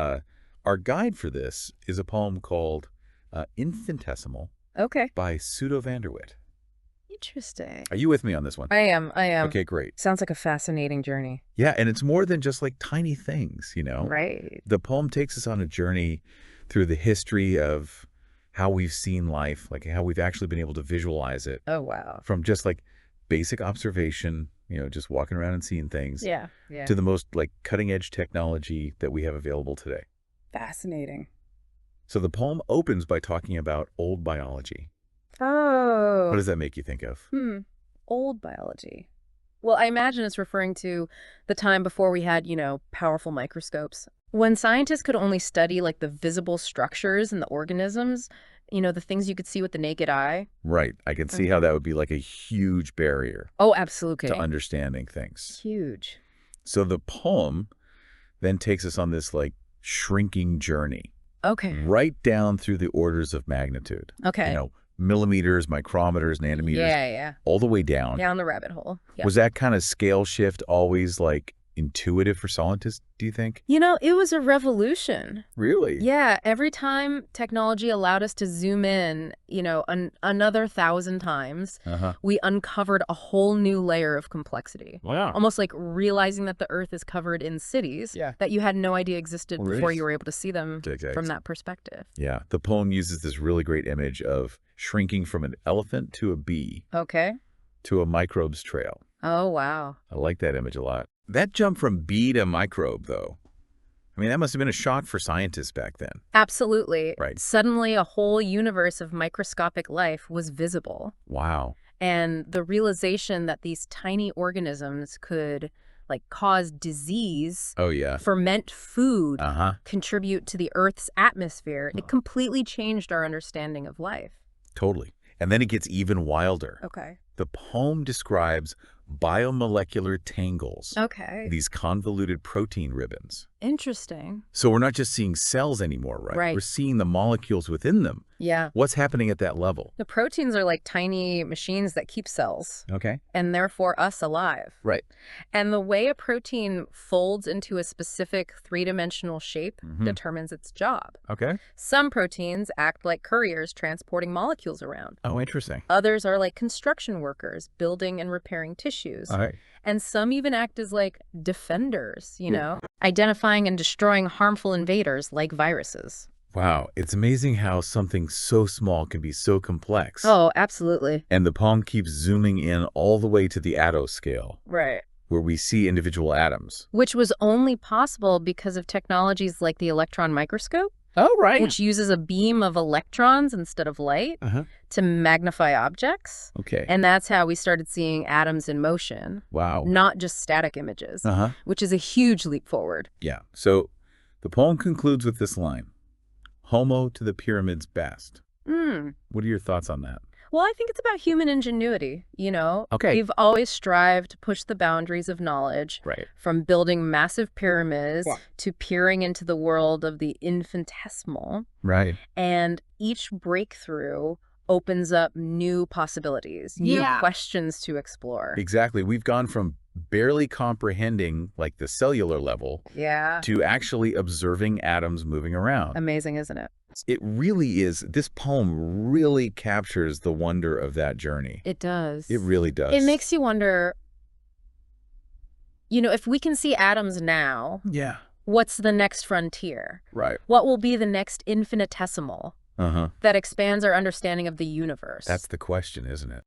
Uh, our guide for this is a poem called Infinitesimal Okay. by Pseudo Vanderwit. Interesting. Are you with me on this one? I am. Okay, great. Sounds like a fascinating journey. Yeah, and it's more than just like tiny things, you know? Right. The poem takes us on a journey through the history of how we've seen life, like how we've actually been able to visualize it Oh, wow. from just like basic observation, just walking around and seeing things, Yeah. Yeah. to the most like cutting edge technology that we have available today. Fascinating. So the poem opens by talking about old biology. What Oh. does that make you think of? Old biology. Well, I imagine it's referring to the time before we had, powerful microscopes. When scientists could only study like the visible structures in the organisms, the things you could see with the naked eye. Right. I can see how that would be like a huge barrier Oh, to absolutely. understanding things. Huge. So the poem then takes us on this like shrinking journey Okay. right down through the orders of magnitude. Okay. Millimeters, micrometers, nanometers, Yeah. all the way down. Down the rabbit hole. Yeah. Was that kind of scale shift always like intuitive for scientists, do you think? It was a revolution. Really? Yeah, every time technology allowed us to zoom in, another 1,000 times, we uncovered a whole new layer of complexity. Wow. Almost like realizing that the Earth is covered in cities that you had no idea existed before you were able to see them from that perspective. Yeah, the poem uses this really great image of shrinking from an elephant to a bee Okay. to a microbe's trail. Oh, wow. I like that image a lot. That jump from bee to microbe, though, I mean, that must have been a shock for scientists back then. Absolutely. Right. Suddenly, a whole universe of microscopic life was visible. Wow. And the realization that these tiny organisms could cause disease, Oh, yeah. ferment food, Uh-huh. contribute to the Earth's atmosphere, it completely changed our understanding of life. Totally. And then it gets even wilder. Okay. The poem describes biomolecular tangles. Okay. These convoluted protein ribbons. Interesting. So we're not just seeing cells anymore, right? Right. We're seeing the molecules within them. Yeah. What's happening at that level? The proteins are like tiny machines that keep cells, Okay. and therefore us alive. Right. And the way a protein folds into a specific three-dimensional shape determines its job. Okay. Some proteins act like couriers transporting molecules around. Oh, interesting. Others are like construction workers building and repairing tissues. All right. And some even act as like defenders, identifying and destroying harmful invaders like viruses. Wow. It's amazing how something so small can be so complex. Oh, absolutely. And the poem keeps zooming in all the way to the attoscale, Right. where we see individual atoms. Which was only possible because of technologies like the electron microscope. Oh, right. Which uses a beam of electrons instead of light to magnify objects. Okay. And that's how we started seeing atoms in motion. Wow. Not just static images, which is a huge leap forward. Yeah. So the poem concludes with this line, Homo to the pyramids best. What are your thoughts on that? Well, I think it's about human ingenuity, Okay. We've always strived to push the boundaries of knowledge. Right. From building massive pyramids to peering into the world of the infinitesimal. Right. And each breakthrough opens up new possibilities, new questions to explore. Exactly. We've gone from barely comprehending like the cellular level to actually observing atoms moving around. Amazing, isn't it? It really is. This poem really captures the wonder of that journey. It does. It really does. It makes you wonder, if we can see atoms now, what's the next frontier? Right. What will be the next infinitesimal that expands our understanding of the universe? That's the question, isn't it?